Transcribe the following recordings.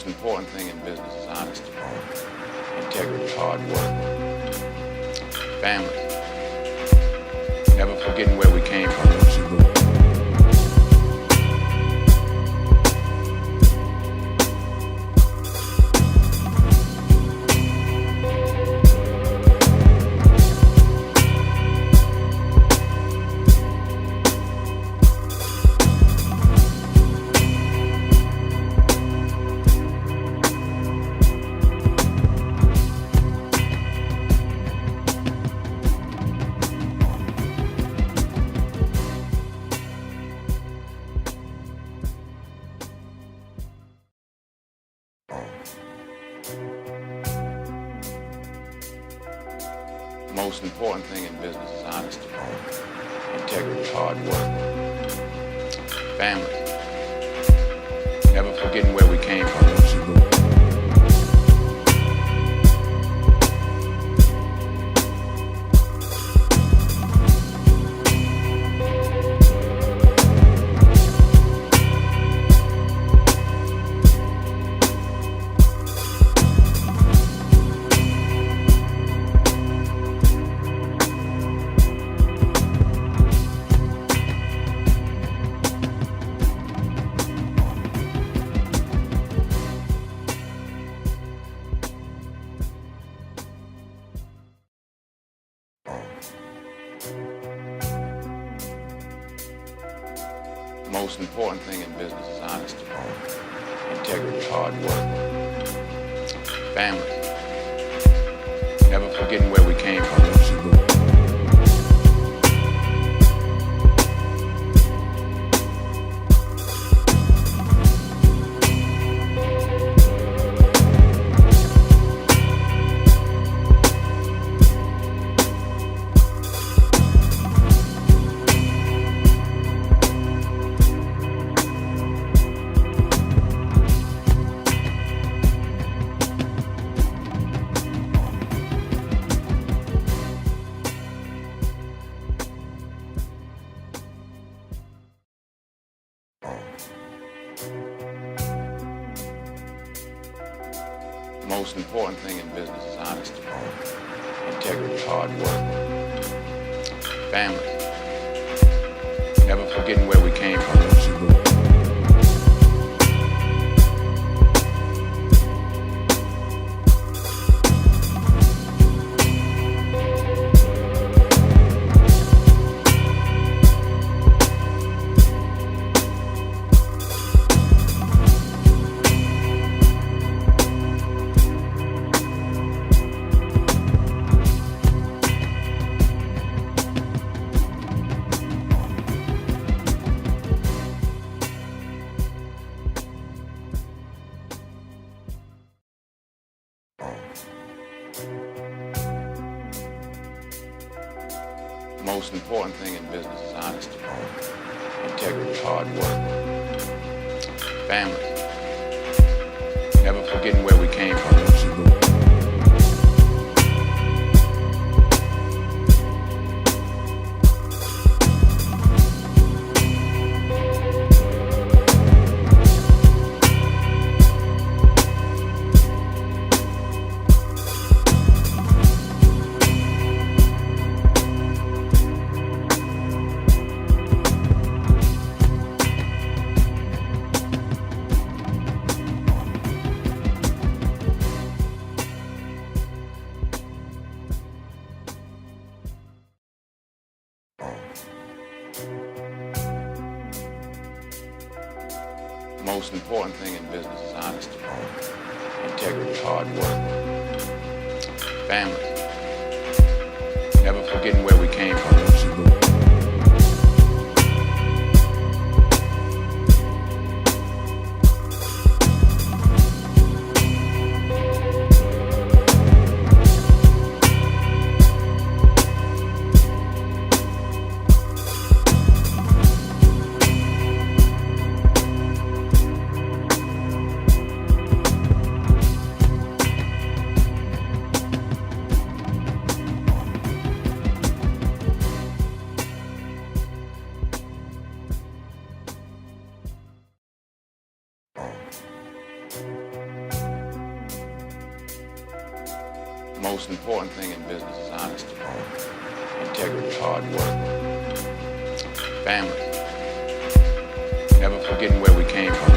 most important thing in business is honesty, integrity, hard work, family, never forgetting where we came from. The most important thing in business is honesty, integrity, hard work, family, never forgetting where we came from. The most important thing in business is honesty, integrity, hard work, family, never forgetting where we came from. The most important thing in business is honesty, integrity, hard work, family, never forgetting where we came from. The most important thing in business is honesty, integrity, hard work, family, never forgetting where we came from. The most important thing in business is honesty, integrity, hard work, family, never forgetting where we came from. Most important thing in business is honesty, integrity, hard work, family, never forgetting where we came from.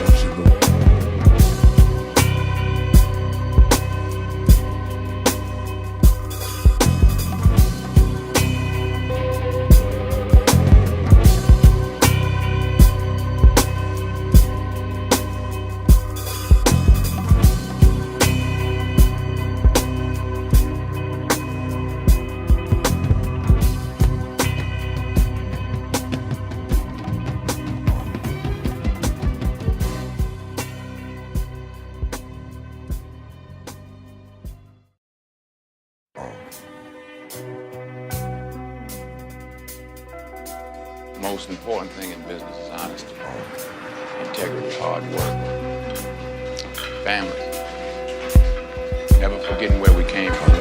Most important thing in business is honesty, integrity, hard work, family, never forgetting where we came from.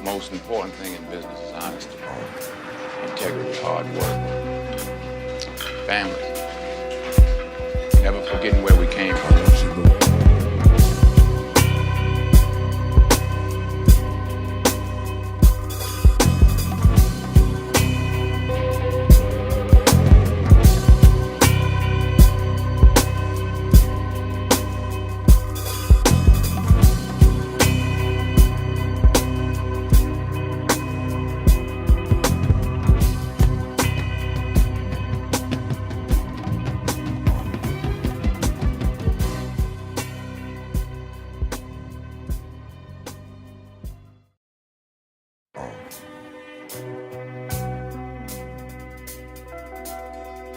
Most important thing in business is honesty, integrity, hard work, family, never forgetting where we came from.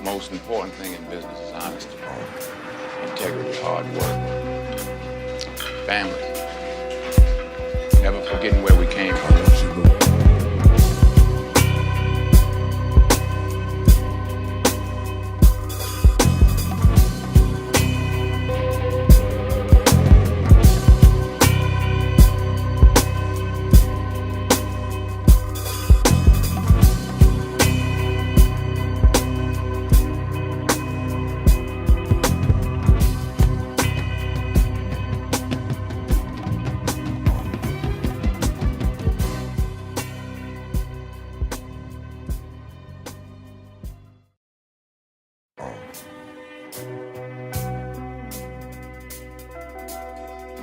Most important thing in business is honesty, integrity, hard work, family, never forgetting where we came from.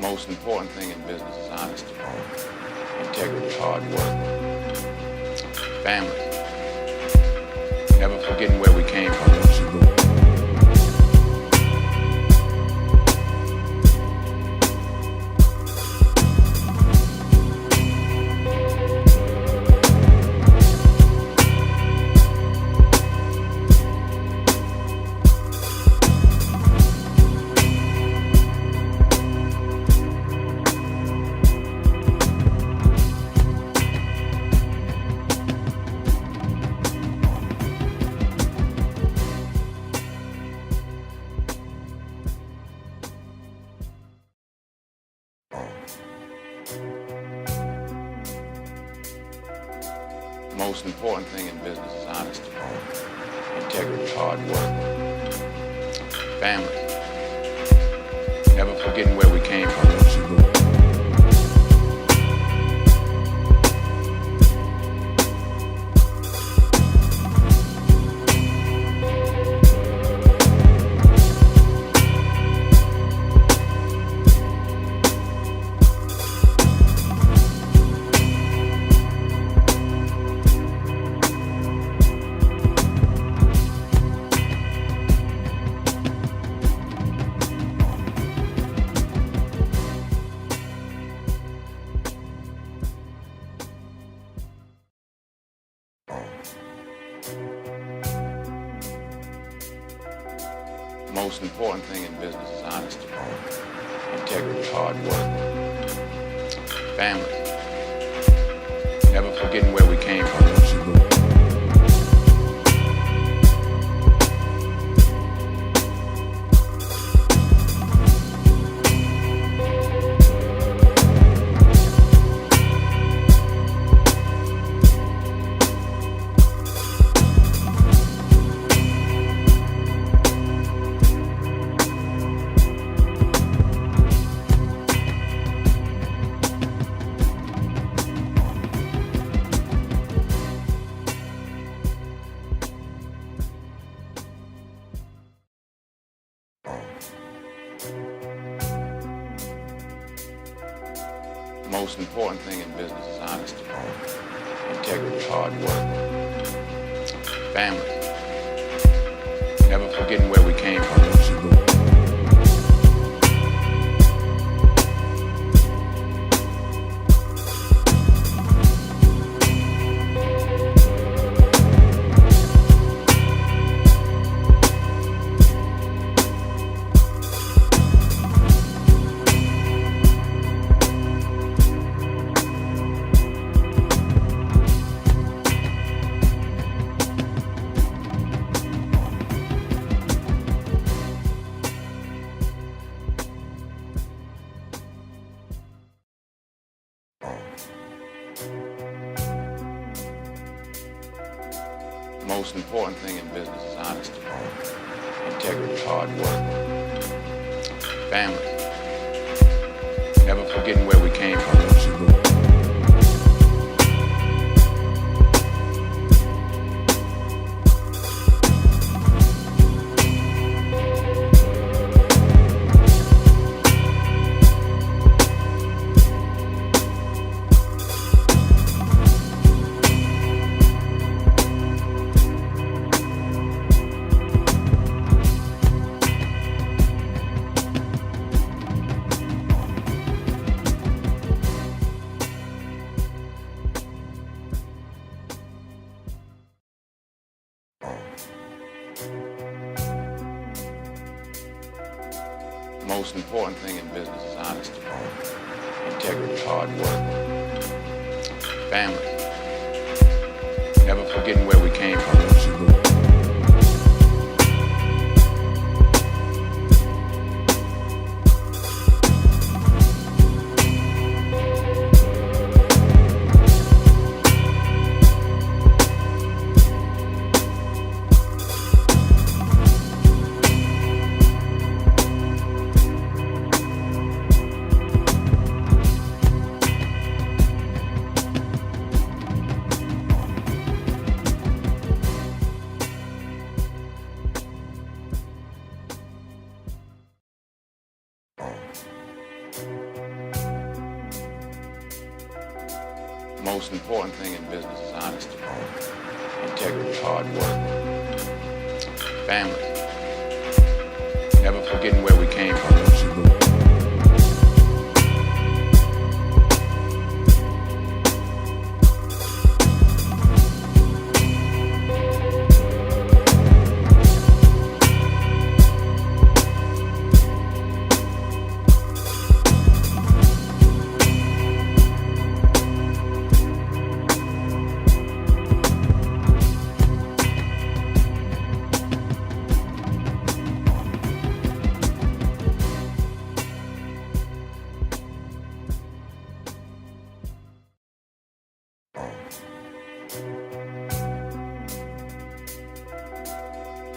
Most important thing in business is honesty, integrity, hard work, family, never forgetting where we came from. Most important thing in business is honesty, integrity, hard work, family, never forgetting where we came from. Most important thing in business is honesty, integrity, hard work, family, never forgetting where we came from. Most important thing in business is honesty, integrity, hard work, family, never forgetting where we came from. Most important thing in business is honesty, integrity, hard work, family, never forgetting where we came from. Most important thing in business is honesty, integrity, hard work, family, never forgetting where we came from. Most important thing in business is honesty, integrity, hard work, family, never forgetting where we came from.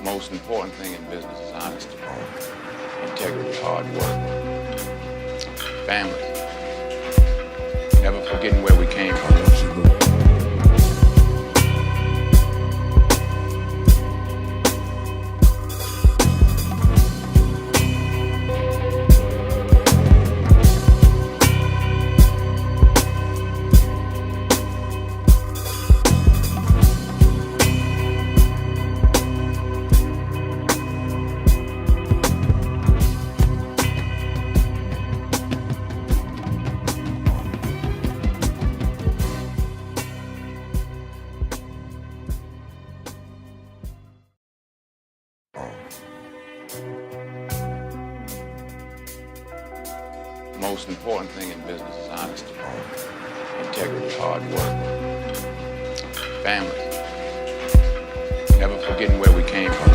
Most important thing in business is honesty, integrity, hard work, family, never forgetting where we came from. most important thing in business is honesty, integrity, hard work, family, never forgetting where we came from.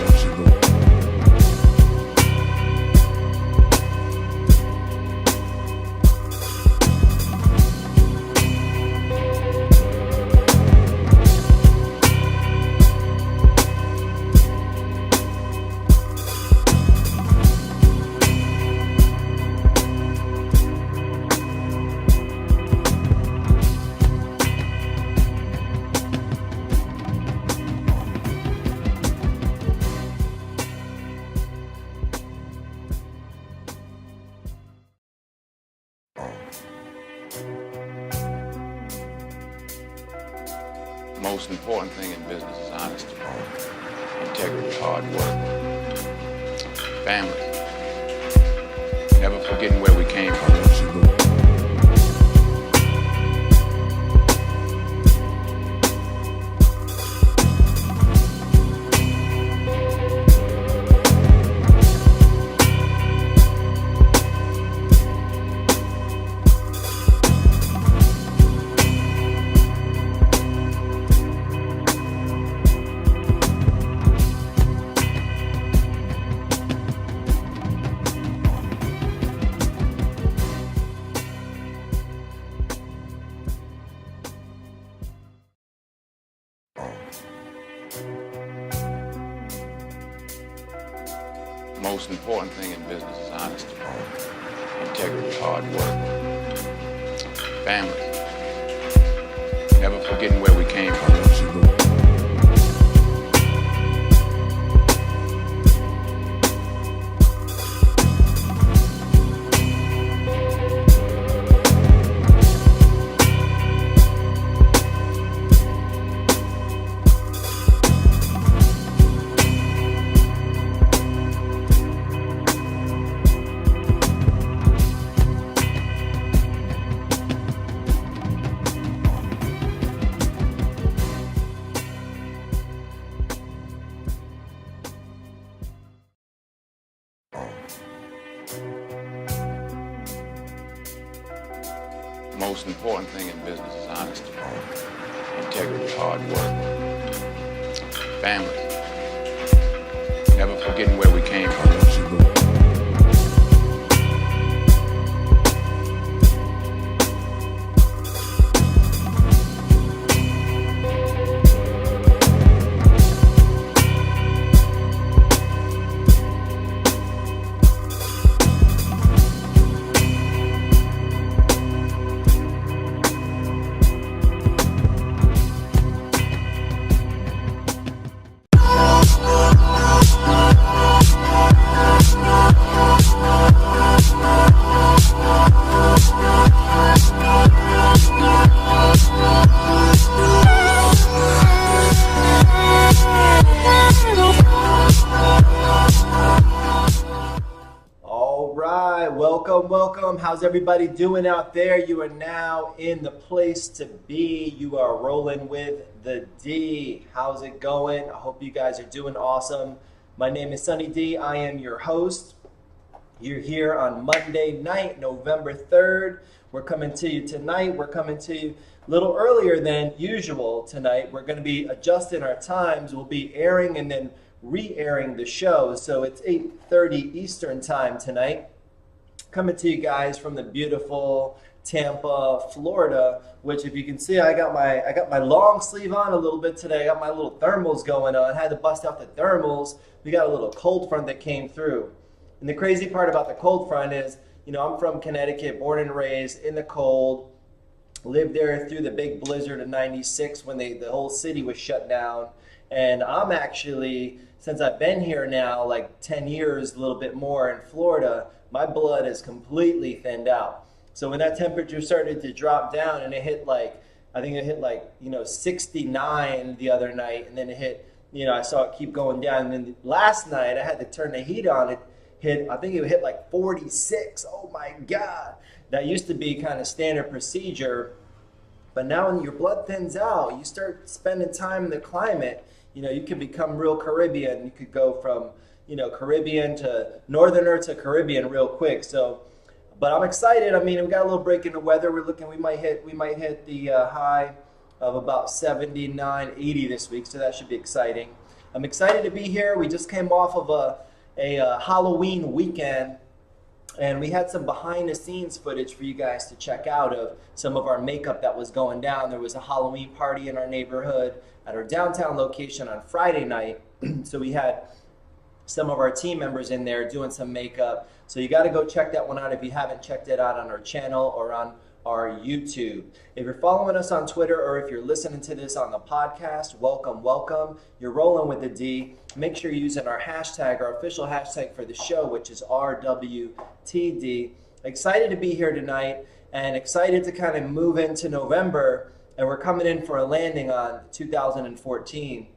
Most important thing in business is honesty, integrity, hard work, family, never forgetting where we came from. Most important thing in business is honesty, integrity, hard work, family, never forgetting where we came from. Most important thing in business is honesty, integrity, hard work, family, never forgetting where we came from. Welcome. How's everybody doing out there? You are now in the place to be. You are rolling with the D. How's it going? I hope you guys are doing awesome. My name is Sunny D. I am your host. You're here on Monday night, November 3rd. We're coming to you tonight. We're coming to you a little earlier than usual tonight. We're going to be adjusting our times. We'll be airing and then re-airing the show. So it's 8:30 Eastern time tonight. Coming to you guys from the beautiful Tampa, Florida, which if you can see, I got my long sleeve on a little bit today. I got my little thermals going on. I had to bust out the thermals. We got a little cold front that came through. And the crazy part about the cold front is, I'm from Connecticut, born and raised in the cold, lived there through the big blizzard of 96 when the whole city was shut down. And I'm actually, since I've been here now, like 10 years, a little bit more in Florida, my blood is completely thinned out. So when that temperature started to drop down and it hit I think it hit 69 the other night, and then it hit, I saw it keep going down. And then last night I had to turn the heat on. I think it hit 46. Oh my God. That used to be kind of standard procedure. But now when your blood thins out, you start spending time in the climate, you can become real Caribbean. You could go from, Caribbean to Northerner to Caribbean real quick. So But I'm excited. I mean, we got a little break in the weather. We might hit the high of about 79, 80 this week, so that should be exciting. I'm excited to be here. We just came off of a Halloween weekend, and we had some behind the scenes footage for you guys to check out of some of our makeup that was going down. There was a Halloween party in our neighborhood at our downtown location on Friday night. So we had some of our team members in there doing some makeup. So you got to go check that one out if you haven't checked it out on our channel or on our YouTube. If you're following us on Twitter or if you're listening to this on the podcast, welcome, welcome. You're rolling with the D. Make sure you're using our hashtag, our official hashtag for the show, which is RWTD. Excited to be here tonight and excited to kind of move into November, and we're coming in for a landing on 2014.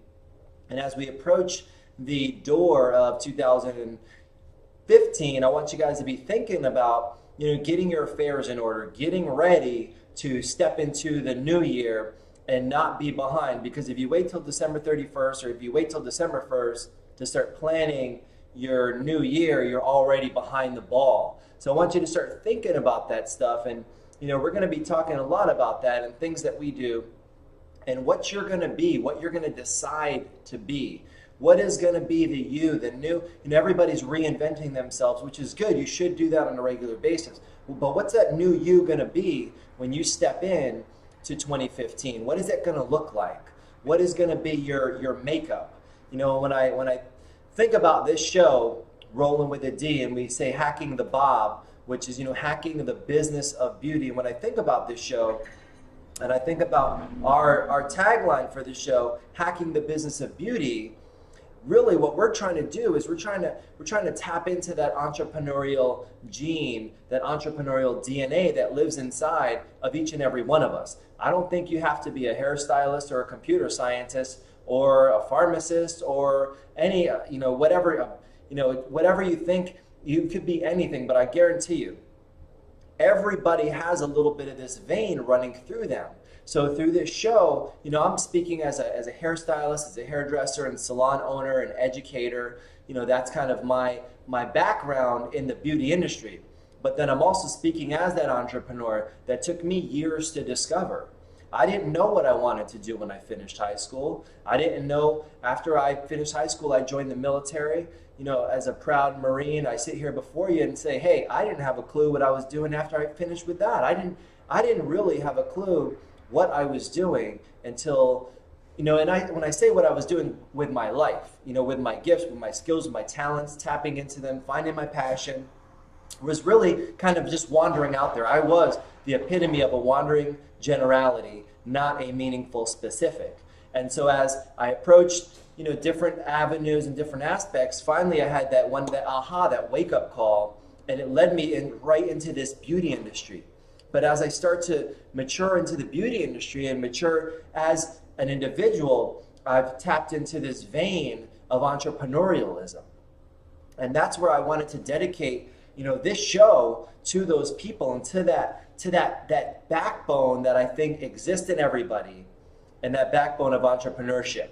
And as we approach the door of 2015, I want you guys to be thinking about, getting your affairs in order, getting ready to step into the new year and not be behind. Because if you wait till December 31st or if you wait till December 1st to start planning your new year, you're already behind the ball. So I want you to start thinking about that stuff. And, we're going to be talking a lot about that and things that we do and what you're going to be, what you're going to decide to be. What is going to be the you, the new? Everybody's reinventing themselves, which is good. You should do that on a regular basis. But what's that new you going to be when you step in to 2015? What is it going to look like? What is going to be your makeup? When I think about this show, Rolling with a D, and we say hacking the Bob, which is hacking the business of beauty. And when I think about this show, and I think about our tagline for the show, hacking the business of beauty. Really what we're trying to do is we're trying to tap into that entrepreneurial gene, that entrepreneurial DNA that lives inside of each and every one of us. I don't think you have to be a hairstylist or a computer scientist or a pharmacist or any, whatever you think. You could be anything, but I guarantee you, everybody has a little bit of this vein running through them. So through this show, I'm speaking as a hairstylist, as a hairdresser and salon owner and educator. That's kind of my background in the beauty industry. But then I'm also speaking as that entrepreneur that took me years to discover. I didn't know what I wanted to do when I finished high school. I didn't know after I finished high school, I joined the military. As a proud Marine, I sit here before you and say, hey, I didn't have a clue what I was doing after I finished with that. I didn't really have a clue what I was doing until, when I say what I was doing with my life, with my gifts, with my skills, with my talents, tapping into them, finding my passion, was really kind of just wandering out there. I was the epitome of a wandering generality, not a meaningful specific. And so as I approached, different avenues and different aspects, finally I had that wake up call, and it led me right into this beauty industry. But as I start to mature into the beauty industry and mature as an individual, I've tapped into this vein of entrepreneurialism. And that's where I wanted to dedicate, this show to those people and to that backbone that I think exists in everybody, and that backbone of entrepreneurship.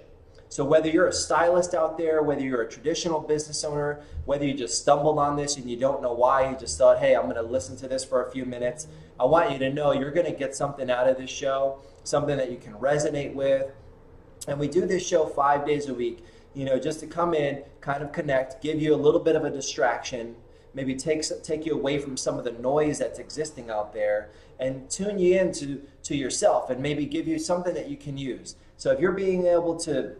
So whether you're a stylist out there, whether you're a traditional business owner, whether you just stumbled on this and you don't know why, you just thought, hey, I'm going to listen to this for a few minutes, I want you to know you're going to get something out of this show, something that you can resonate with. And we do this show 5 days a week, just to come in, kind of connect, give you a little bit of a distraction, maybe take you away from some of the noise that's existing out there, and tune you into yourself, and maybe give you something that you can use. So if you're being able to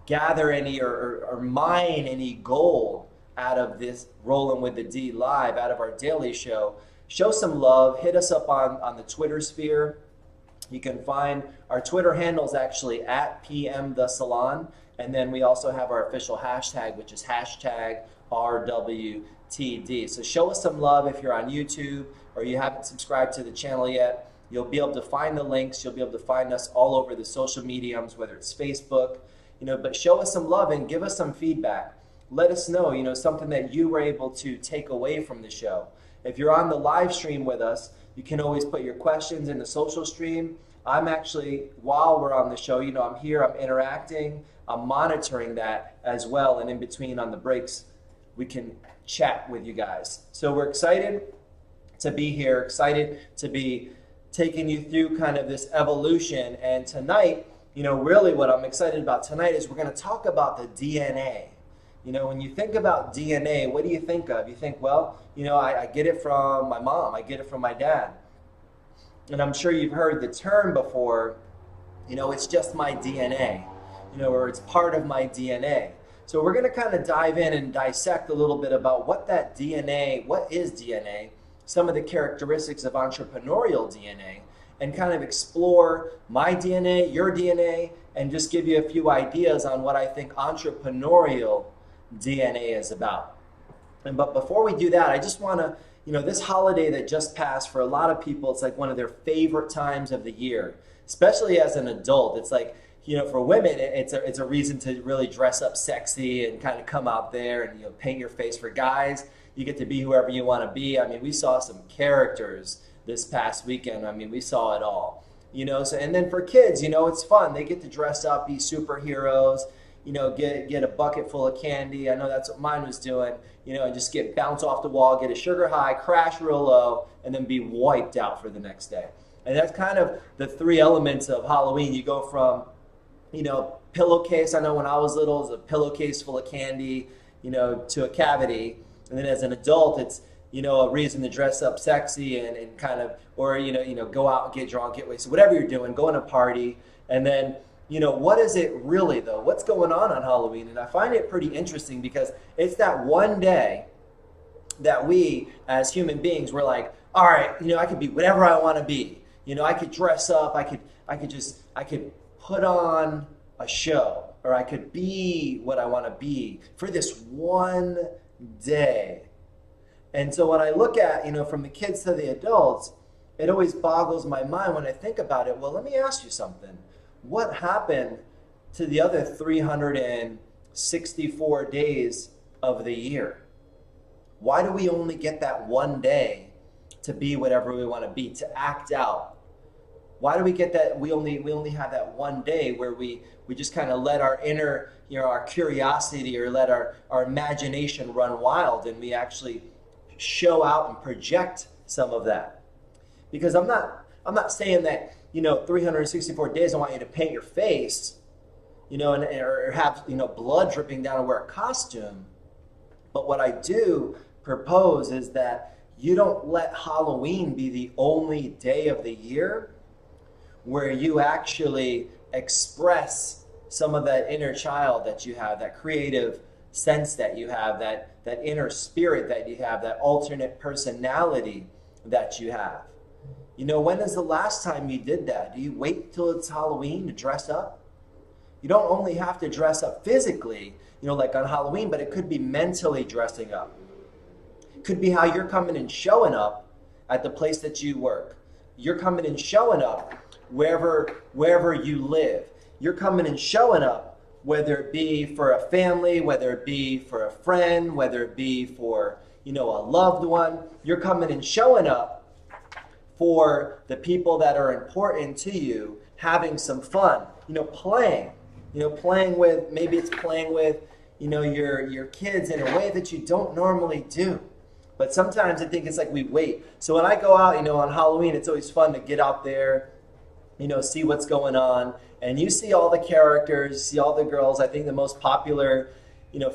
gather any or mine any gold out of this Rolling with the D live, out of our daily show, show some love. Hit us up on the Twitter sphere. You can find our Twitter handles actually at PM The Salon, and then we also have our official hashtag, which is hashtag RWTD. So show us some love if you're on YouTube or you haven't subscribed to the channel yet. You'll be able to find the links. You'll be able to find us all over the social mediums, whether it's Facebook, but show us some love and give us some feedback. Let us know, something that you were able to take away from the show. If you're on the live stream with us, you can always put your questions in the social stream. I'm actually, while we're on the show, I'm here, I'm interacting, I'm monitoring that as well. And in between on the breaks, we can chat with you guys. So we're excited. to be here, excited to be taking you through kind of this evolution. And tonight, really what I'm excited about tonight is we're going to talk about the DNA. When you think about DNA, what do you think of? You think, well, I get it from my mom, I get it from my dad. And I'm sure you've heard the term before, it's just my DNA, or it's part of my DNA. So we're going to kind of dive in and dissect a little bit about what is DNA, some of the characteristics of entrepreneurial DNA, and kind of explore my DNA, your DNA, and just give you a few ideas on what I think entrepreneurial DNA is about. But before we do that, I just want to, this holiday that just passed, for a lot of people, it's like one of their favorite times of the year, especially as an adult. It's like, for women, it's a reason to really dress up sexy and kind of come out there and, paint your face. For guys, you get to be whoever you want to be. I mean, we saw some characters this past weekend. I mean, we saw it all, so, and then for kids, it's fun. They get to dress up, be superheroes, get a bucket full of candy. I know that's what mine was doing, and just bounce off the wall, get a sugar high, crash real low, and then be wiped out for the next day. And that's kind of the three elements of Halloween. You go from, pillowcase. I know when I was little, it was a pillowcase full of candy, to a cavity. And then as an adult, it's, a reason to dress up sexy and kind of, or, go out and get drunk, get wasted, whatever you're doing, go on a party. And then, what is it really, though? What's going on Halloween? And I find it pretty interesting because it's that one day that we, as human beings, we're like, all right, I could be whatever I want to be. I could dress up. I could put on a show, or I could be what I want to be for this one day. And so when I look at, from the kids to the adults, it always boggles my mind when I think about it. Well, let me ask you something. What happened to the other 364 days of the year? Why do we only get that one day to be whatever we want to be, to act out? Why do we get that? We only have that one day where we just kind of let our inner, our curiosity, or let our imagination run wild, and we actually show out and project some of that. Because I'm not saying that 364 days I want you to paint your face, or have blood dripping down and wear a costume. But what I do propose is that you don't let Halloween be the only day of the year where you actually express some of that inner child that you have, that creative sense that you have, that inner spirit that you have, that alternate personality that you have. When is the last time you did that? Do you wait till it's Halloween to dress up? You don't only have to dress up physically, like on Halloween, but it could be mentally dressing up. It could be how you're coming and showing up at the place that you work. You're coming and showing up wherever you live. You're coming and showing up, whether it be for a family, whether it be for a friend, whether it be for, a loved one. You're coming and showing up for the people that are important to you, having some fun, playing with, maybe it's playing with, your kids in a way that you don't normally do. But sometimes I think it's like we wait. So when I go out, on Halloween, it's always fun to get out there, see what's going on. And you see all the characters, see all the girls. I think the most popular,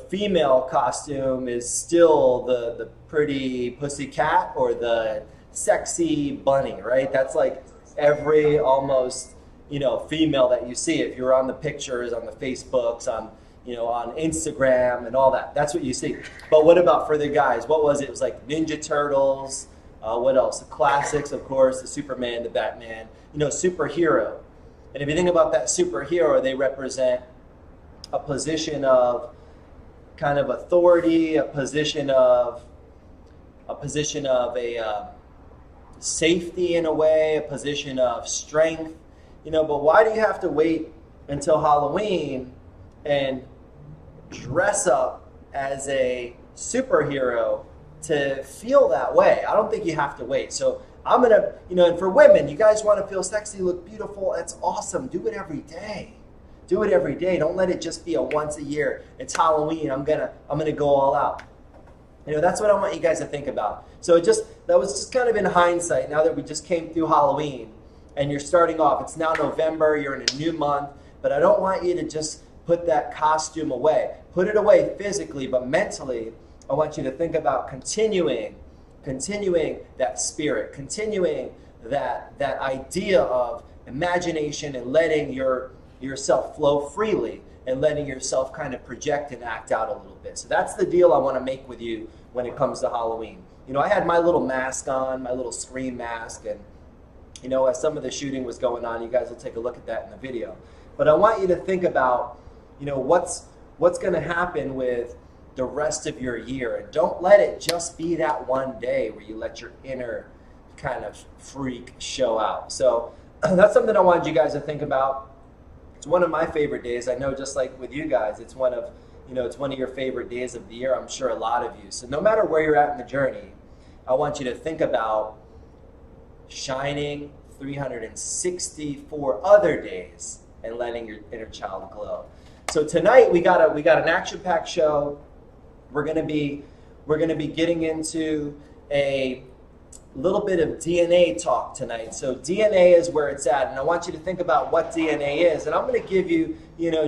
female costume is still the pretty pussycat or the sexy bunny, right? That's like every almost, female that you see. If you're on the pictures, on the Facebooks, on Instagram and all that, that's what you see. But what about for the guys? What was it? It was like Ninja Turtles. What else? The classics, of course, the Superman, the Batman, superhero. And if you think about that superhero, they represent a position of kind of authority, a position of a safety in a way, a position of strength, but why do you have to wait until Halloween and dress up as a superhero to feel that way? I don't think you have to wait. So I'm going to, and for women, you guys want to feel sexy, look beautiful, that's awesome. Do it every day. Do it every day. Don't let it just be a once a year. It's Halloween. I'm gonna go all out. That's what I want you guys to think about. So that was just kind of in hindsight, now that we just came through Halloween and you're starting off. It's now November, you're in a new month, but I don't want you to just put that costume away. Put it away physically, but mentally, I want you to think about continuing that spirit, continuing that idea of imagination and letting yourself flow freely and letting yourself kind of project and act out a little bit. So that's the deal I want to make with you when it comes to Halloween. I had my little mask on, my little scream mask, and as some of the shooting was going on, you guys will take a look at that in the video. But I want you to think about, what's going to happen with the rest of your year, and don't let it just be that one day where you let your inner kind of freak show out. So that's something I wanted you guys to think about. It's one of my favorite days. I know, just like with you guys, it's one of your favorite days of the year. I'm sure a lot of you. So no matter where you're at in the journey, I want you to think about shining 364 other days and letting your inner child glow. So tonight we got an action-packed show. We're gonna be getting into a little bit of DNA talk tonight. So DNA is where it's at, and I want you to think about what DNA is. And I'm going to give you,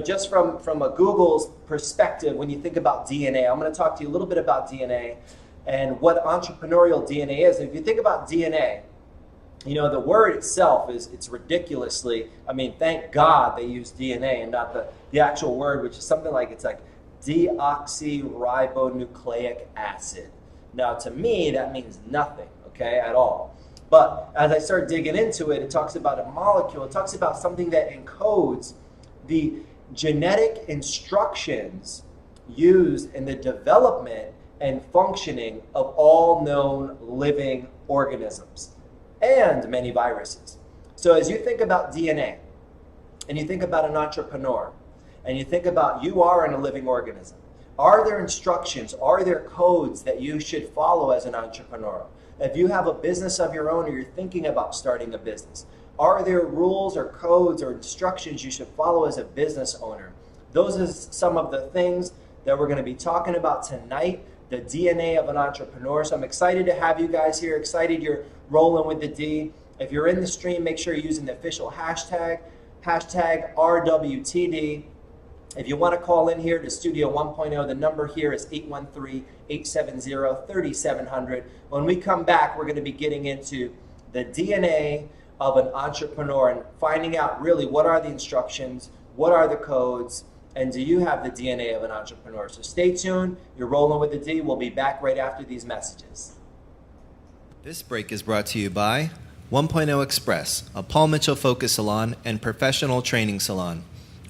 just from a Google's perspective, when you think about DNA, I'm going to talk to you a little bit about DNA and what entrepreneurial DNA is. And if you think about DNA, the word itself it's ridiculously, thank God they use DNA and not the actual word, which is something like, it's like deoxyribonucleic acid. Now, to me, that means nothing, at all. But as I start digging into it, it talks about a molecule. It talks about something that encodes the genetic instructions used in the development and functioning of all known living organisms and many viruses. So as you think about DNA, and you think about an entrepreneur, and you think about you are in a living organism, are there instructions, are there codes that you should follow as an entrepreneur? If you have a business of your own or you're thinking about starting a business, are there rules or codes or instructions you should follow as a business owner? Those are some of the things that we're going to be talking about tonight, the DNA of an entrepreneur. So I'm excited to have you guys here, excited you're rolling with the D. If you're in the stream, make sure you're using the official hashtag RWTD. If you want to call in here to Studio 1.0, the number here is 813-870-3700. When we come back, we're going to be getting into the DNA of an entrepreneur and finding out really what are the instructions, what are the codes, and do you have the DNA of an entrepreneur? So stay tuned. You're rolling with the D. We'll be back right after these messages. This break is brought to you by 1.0 Express, a Paul Mitchell focus salon and professional training salon.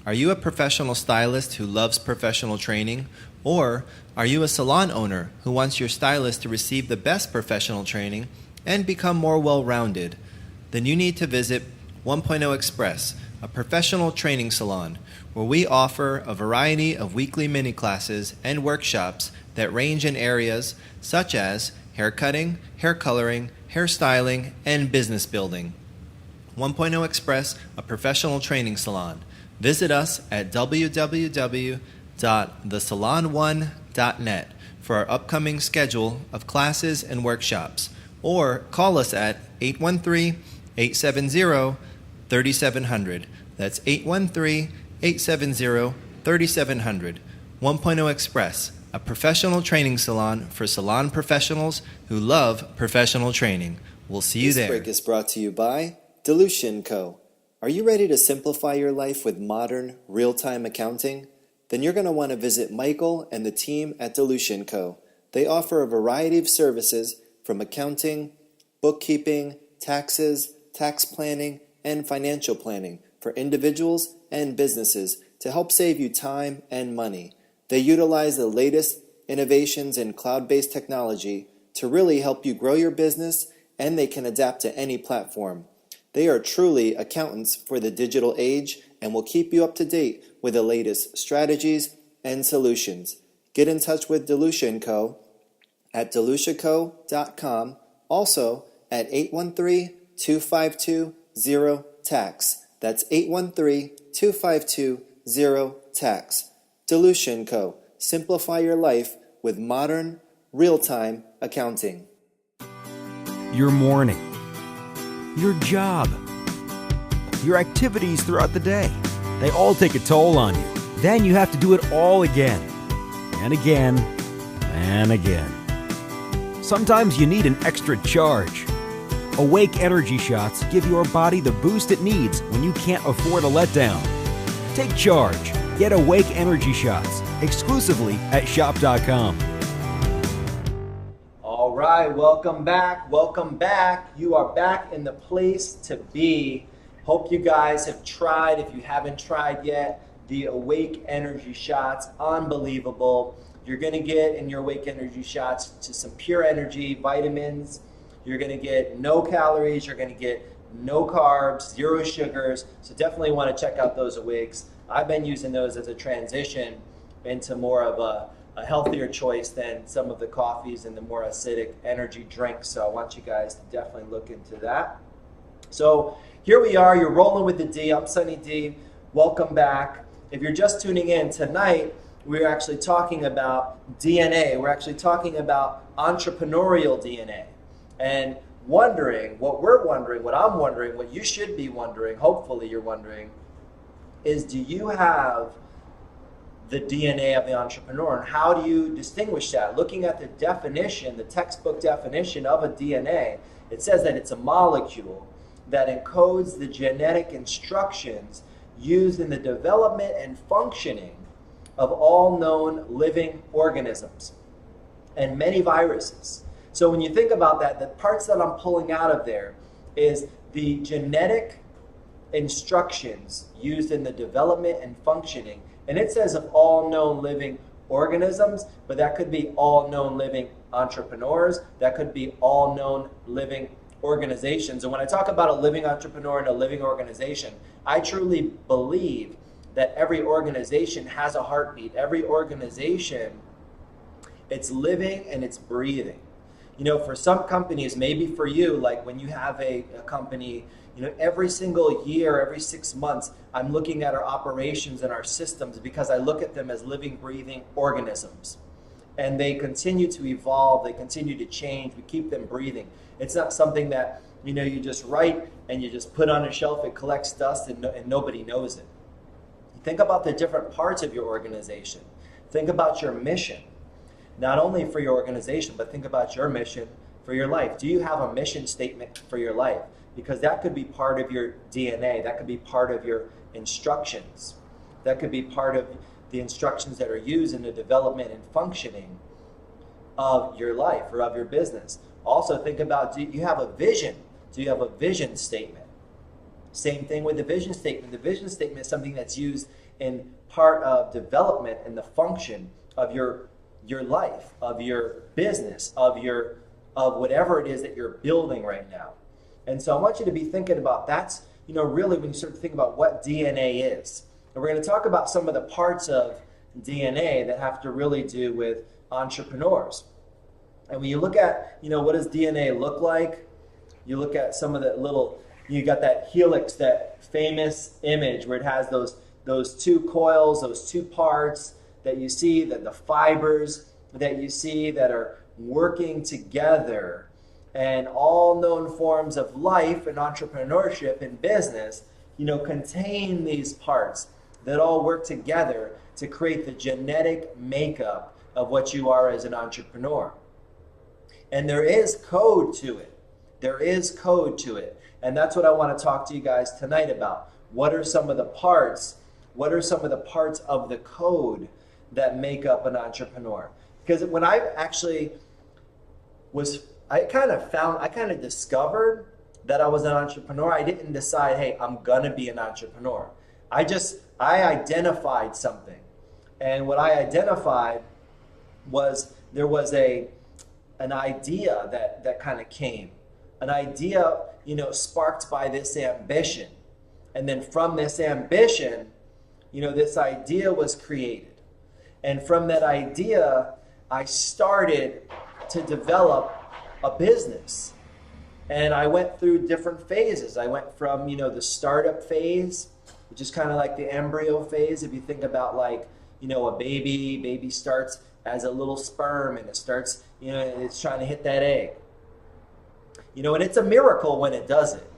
Are you a professional stylist who loves professional training? Or are you a salon owner who wants your stylist to receive the best professional training and become more well-rounded? Then you need to visit 1.0 Express, a professional training salon, where we offer a variety of weekly mini classes and workshops that range in areas such as hair cutting, hair coloring, hair styling, and business building. 1.0 Express, a professional training salon. Visit us at www.thesalon1.net for our upcoming schedule of classes and workshops, or call us at 813-870-3700. That's 813-870-3700. 1.0 Express, a professional training salon for salon professionals who love professional training. We'll see you there. This break is brought to you by Delusion Co. Are you ready to simplify your life with modern, real-time accounting? Then you're going to want to visit Michael and the team at Delusion Co. They offer a variety of services from accounting, bookkeeping, taxes, tax planning, and financial planning for individuals and businesses to help save you time and money. They utilize the latest innovations in cloud-based technology to really help you grow your business, and they can adapt to any platform. They are truly accountants for the digital age and will keep you up to date with the latest strategies and solutions. Get in touch with Delusion Co. at deluciaco.com, also at 813-252-0-TAX. That's 813-252-0-TAX. Delusion Co. Simplify your life with modern, real-time accounting. Your morning, your job, your activities throughout the day. They all take a toll on you. Then you have to do it all again, and again, and again. Sometimes you need an extra charge. Awake Energy Shots give your body the boost it needs when you can't afford a letdown. Take charge. Get Awake Energy Shots exclusively at shop.com. All right, welcome back. Welcome back. You are back in the place to be. Hope you guys have tried, if you haven't tried yet, the Awake Energy Shots. Unbelievable. You're going to get in your Awake Energy Shots to some pure energy, vitamins. You're going to get no calories. You're going to get no carbs, 0 sugars. So definitely want to check out those Awakes. I've been using those as a transition into more of a healthier choice than some of the coffees and the more acidic energy drinks. So I want you guys to definitely look into that. So here we are. You're rolling with the D. I'm Sunny D. Welcome back. If you're just tuning in tonight, we're actually talking about DNA. We're actually talking about entrepreneurial DNA. And wondering, what I'm wondering, what you should be wondering, hopefully you're wondering, is do you have the DNA of the entrepreneur? And how do you distinguish that? Looking at the definition, the textbook definition of a DNA, it says that it's a molecule that encodes the genetic instructions used in the development and functioning of all known living organisms and many viruses. So when you think about that, the parts that I'm pulling out of there is the genetic instructions used in the development and functioning. And it says of all known living organisms, but that could be all known living entrepreneurs. That could be all known living organizations. And when I talk about a living entrepreneur and a living organization, I truly believe that every organization has a heartbeat. Every organization, it's living and it's breathing. You know, for some companies, maybe for you, like when you have a company, you know, every single year, every 6 months, I'm looking at our operations and our systems because I look at them as living, breathing organisms. And they continue to evolve, they continue to change, we keep them breathing. It's not something that, you know, you just write and you just put on a shelf, it collects dust and nobody knows it. Think about the different parts of your organization. Think about your mission. Not only for your organization, but think about your mission for your life. Do you have a mission statement for your life? Because that could be part of your DNA. That could be part of your instructions. That could be part of the instructions that are used in the development and functioning of your life or of your business. Also think about, do you have a vision? Do you have a vision statement? Same thing with the vision statement. The vision statement is something that's used in part of development and the function of your life, of your business, of whatever it is that you're building right now. And so I want you to be thinking about that's, you know, really when you start to think about what DNA is. And we're going to talk about some of the parts of DNA that have to really do with entrepreneurs. And when you look at, you know, what does DNA look like? You look at some of the little, you got that helix, that famous image where it has those two coils, those two parts that you see, that the fibers that you see that are working together, and all known forms of life and entrepreneurship and business, you know, contain these parts that all work together to create the genetic makeup of what you are as an entrepreneur. And there is code to it. There is code to it. And that's what I want to talk to you guys tonight about. What are some of the parts? What are some of the parts of the code that make up an entrepreneur? Because when I actually I kind of discovered that I was an entrepreneur. I didn't decide, hey, I'm gonna be an entrepreneur. I identified something. And what I identified was there was an idea that kind of came. An idea, you know, sparked by this ambition. And then from this ambition, you know, this idea was created. And from that idea, I started to develop a business. And I went through different phases. I went from, you know, the startup phase, which is kind of like the embryo phase. If you think about like, a baby starts as a little sperm, and it starts, it's trying to hit that egg. And it's a miracle when it does it.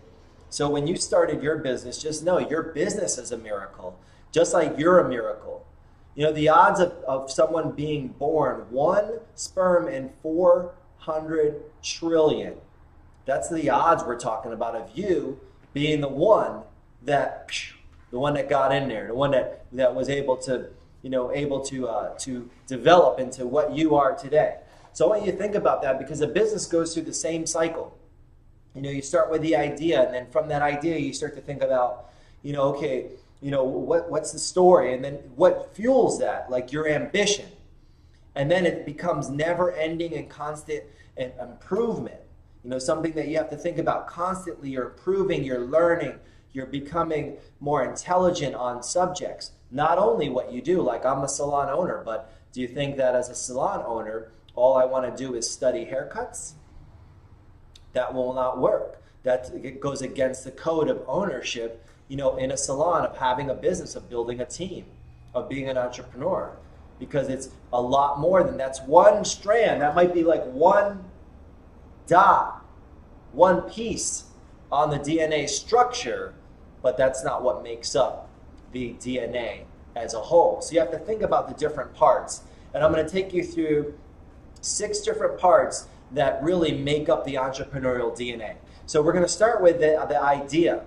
So when you started your business, just know your business is a miracle, just like you're a miracle. The odds of someone being born, one sperm in 400 trillion. That's the odds we're talking about of you being the one that got in there, the one that was able to develop into what you are today. So I want you to think about that, because a business goes through the same cycle. You start with the idea, and then from that idea you start to think about, what's the story, and then what fuels that, like your ambition. And then it becomes never-ending and constant improvement. Something that you have to think about constantly. You're improving, you're learning, you're becoming more intelligent on subjects. Not only what you do, like I'm a salon owner, but do you think that as a salon owner, all I want to do is study haircuts? That will not work. It goes against the code of ownership, in a salon, of having a business, of building a team, of being an entrepreneur. Because it's a lot more than that's one strand. That might be like one dot, one piece on the DNA structure, but that's not what makes up the DNA as a whole. So you have to think about the different parts. And I'm going to take you through 6 different parts that really make up the entrepreneurial DNA. So we're going to start with the idea.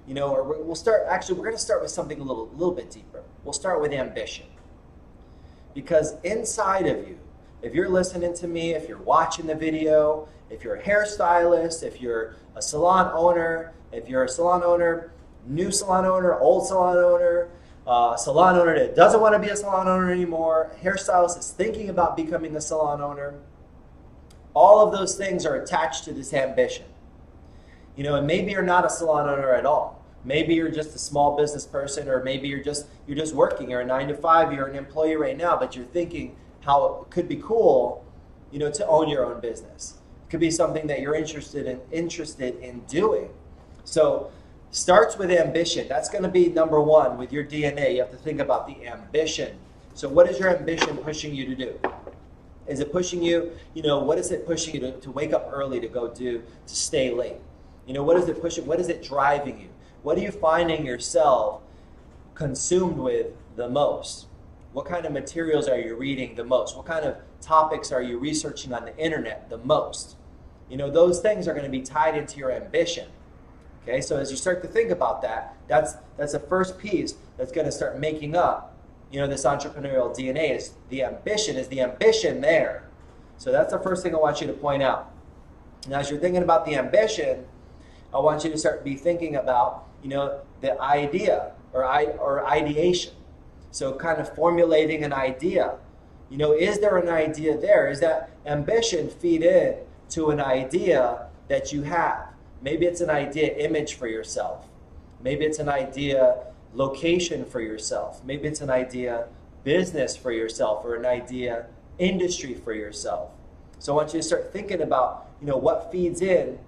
We're going to start with something a little bit deeper. We'll start with ambition. Because inside of you, if you're listening to me, if you're watching the video, if you're a hairstylist, if you're a salon owner, new salon owner, old salon owner, salon owner that doesn't want to be a salon owner anymore, hairstylist is thinking about becoming a salon owner, all of those things are attached to this ambition. And maybe you're not a salon owner at all. Maybe you're just a small business person, or maybe you're just working. You're a 9-to-5. You're an employee right now, but you're thinking how it could be cool, to own your own business. It could be something that you're interested in doing. So starts with ambition. That's going to be number 1 with your DNA. You have to think about the ambition. So what is your ambition pushing you to do? Is it pushing you, what is it pushing you to wake up early to stay late? What is it pushing? What is it driving you? What are you finding yourself consumed with the most? What kind of materials are you reading the most? What kind of topics are you researching on the internet the most? Those things are going to be tied into your ambition. Okay, so as you start to think about that, that's the first piece that's going to start making up, this entrepreneurial DNA. Is the ambition there? So that's the first thing I want you to point out. Now, as you're thinking about the ambition, I want you to start be thinking about, the idea or ideation. So kind of formulating an idea. Is there an idea there? Is that ambition feed in to an idea that you have? Maybe it's an idea image for yourself. Maybe it's an idea location for yourself. Maybe it's an idea business for yourself, or an idea industry for yourself. So I want you to start thinking about, what feeds into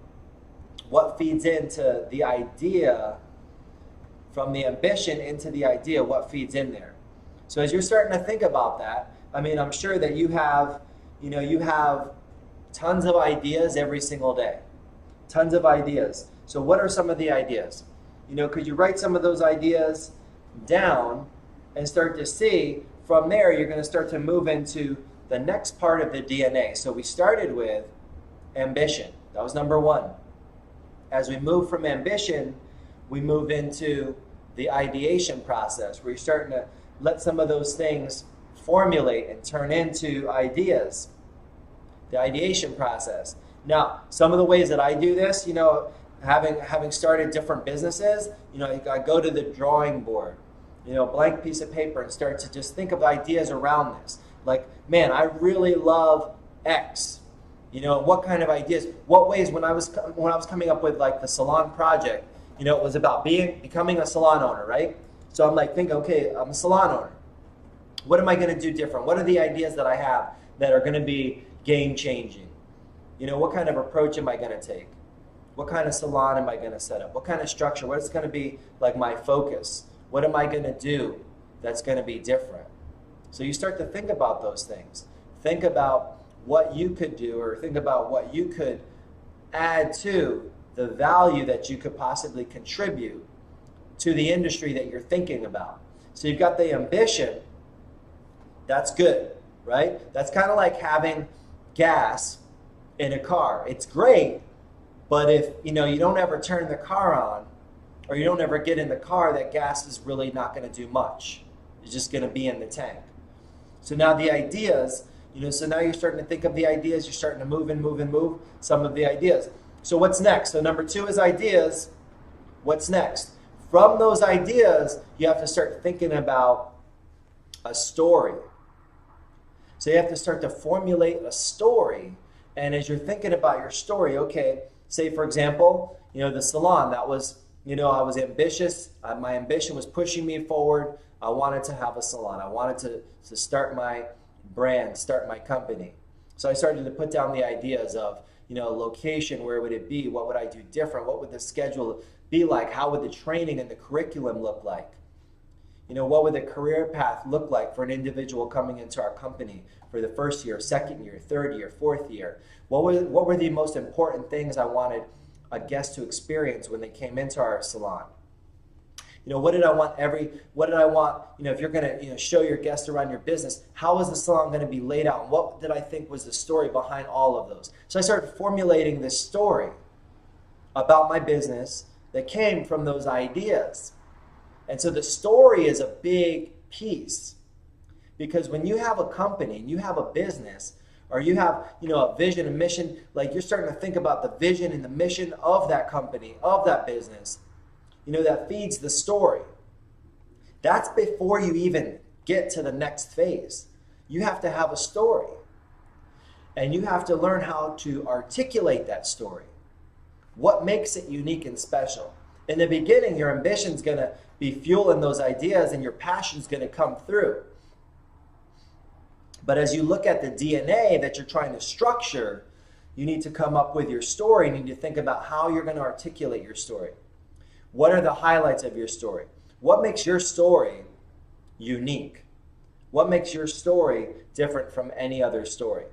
the idea, from the ambition into the idea, what feeds in there. So as you're starting to think about that, I'm sure that you have tons of ideas every single day. Tons of ideas. So what are some of the ideas? Could you write some of those ideas down and start to see, from there you're going to start to move into the next part of the DNA. So we started with ambition. That was number 1. As we move from ambition, we move into the ideation process, where you're starting to let some of those things formulate and turn into ideas. The ideation process. Now, some of the ways that I do this, having started different businesses, I go to the drawing board, blank piece of paper, and start to just think of ideas around this. Like, man, I really love X. What kind of ideas? What ways? When I was coming up with like the salon project, it was about becoming a salon owner, right? So I'm like thinking, okay, I'm a salon owner. What am I going to do different? What are the ideas that I have that are going to be game changing? What kind of approach am I going to take? What kind of salon am I going to set up? What kind of structure? What's going to be like my focus? What am I going to do that's going to be different? So you start to think about those things. Think about what you could do, or think about what you could add to the value that you could possibly contribute to the industry that you're thinking about. So you've got the ambition. That's good, right? That's kind of like having gas in a car. It's great, but if you don't ever turn the car on, or you don't ever get in the car, that gas is really not going to do much. It's just going to be in the tank. So now the ideas, so now you're starting to think of the ideas. You're starting to move some of the ideas. So what's next? So number 2 is ideas. What's next? From those ideas, you have to start thinking about a story. So you have to start to formulate a story. And as you're thinking about your story, okay, say for example, the salon, that was, I was ambitious. My ambition was pushing me forward. I wanted to have a salon. I wanted to start my brand, start my company. So I started to put down the ideas of, location, where would it be? What would I do different? What would the schedule be like? How would the training and the curriculum look like? What would the career path look like for an individual coming into our company for the first year, second year, third year, fourth year? What were the most important things I wanted a guest to experience when they came into our salon? What did I want if you're going to, show your guests around your business, how is the salon going to be laid out? And what did I think was the story behind all of those? So I started formulating this story about my business that came from those ideas. And so the story is a big piece, because when you have a company and you have a business, or you have, a vision, a mission, like you're starting to think about the vision and the mission of that company, of that business, that feeds the story. That's before you even get to the next phase. You have to have a story. And you have to learn how to articulate that story. What makes it unique and special? In the beginning, your ambition's going to be fueling those ideas, and your passion's going to come through. But as you look at the DNA that you're trying to structure, you need to come up with your story. You need to think about how you're going to articulate your story. What are the highlights of your story? What makes your story unique? What makes your story different from any other story?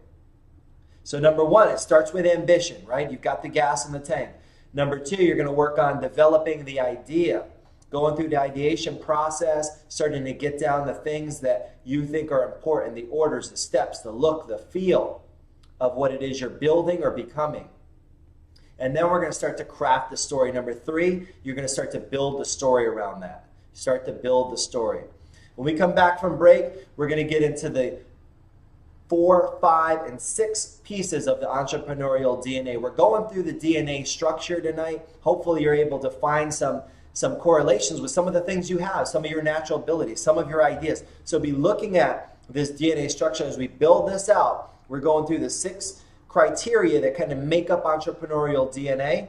So number 1, it starts with ambition, right? You've got the gas in the tank. Number 2, you're going to work on developing the idea, going through the ideation process, starting to get down the things that you think are important, the orders, the steps, the look, the feel of what it is you're building or becoming. And then we're going to start to craft the story. Number 3, you're going to start to build the story around that. Start to build the story. When we come back from break, we're going to get into the 4, 5, and 6 pieces of the entrepreneurial DNA. We're going through the DNA structure tonight. Hopefully you're able to find some correlations with some of the things you have, some of your natural abilities, some of your ideas. So be looking at this DNA structure as we build this out. We're going through the 6 criteria that kind of make up entrepreneurial DNA.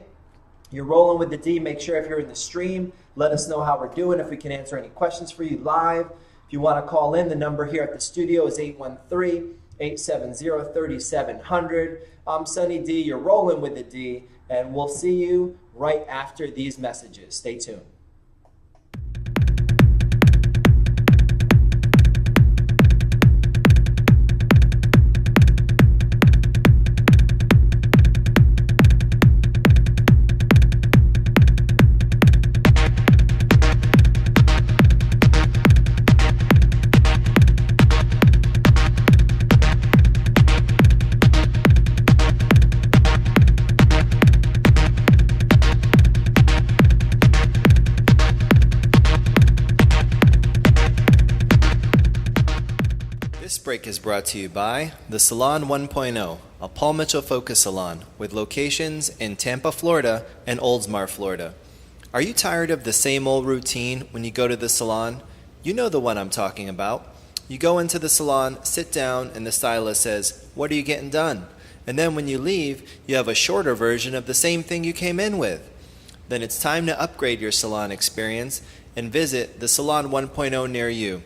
You're rolling with the D. Make sure if you're in the stream, let us know how we're doing, if we can answer any questions for you live. If you want to call in, the number here at the studio is 813-870-3700. I'm Sunny D. You're rolling with the D, and we'll see you right after these messages. Stay tuned. This break is brought to you by the Salon 1.0, a Paul Mitchell Focus Salon with locations in Tampa, Florida and Oldsmar, Florida. Are you tired of the same old routine when you go to the salon? You know the one I'm talking about. You go into the salon, sit down, and the stylist says, "What are you getting done?" And then when you leave, you have a shorter version of the same thing you came in with. Then it's time to upgrade your salon experience and visit the Salon 1.0 near you.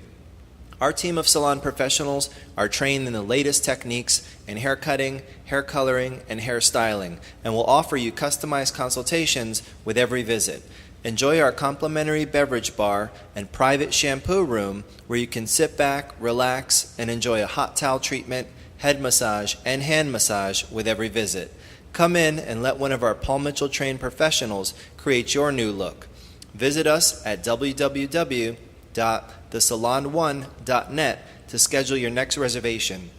Our team of salon professionals are trained in the latest techniques in hair cutting, hair coloring, and hair styling, and will offer you customized consultations with every visit. Enjoy our complimentary beverage bar and private shampoo room where you can sit back, relax, and enjoy a hot towel treatment, head massage, and hand massage with every visit. Come in and let one of our Paul Mitchell trained professionals create your new look. Visit us at www.thesalon1.net to schedule your next reservation.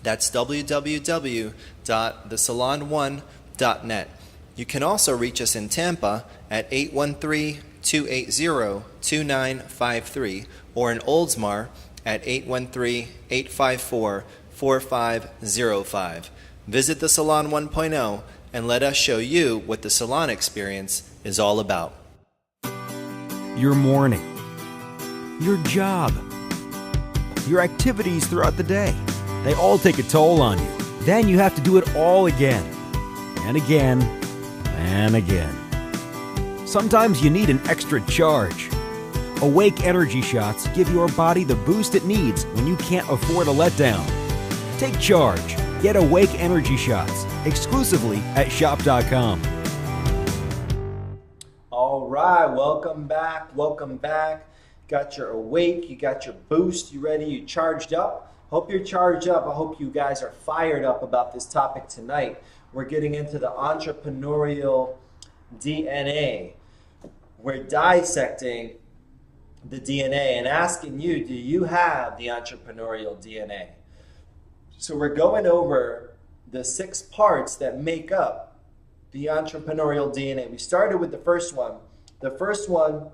That's www.thesalon1.net. You can also reach us in Tampa at 813-280-2953 or in Oldsmar at 813-854-4505. Visit the Salon 1.0 and let us show you what the salon experience is all about. Your morning, your job, your activities throughout the day, they all take a toll on you. Then you have to do it all again, and again, and again. Sometimes you need an extra charge. Awake Energy Shots give your body the boost it needs when you can't afford a letdown. Take charge. Get Awake Energy Shots exclusively at shop.com. All right, welcome back. Welcome back. Got your Awake, you got your boost, you ready, you charged up? Hope you're charged up. I hope you guys are fired up about this topic tonight. We're getting into the entrepreneurial DNA. We're dissecting the DNA and asking you, do you have the entrepreneurial DNA? So we're going over the 6 parts that make up the entrepreneurial DNA. We started with the first one. The first one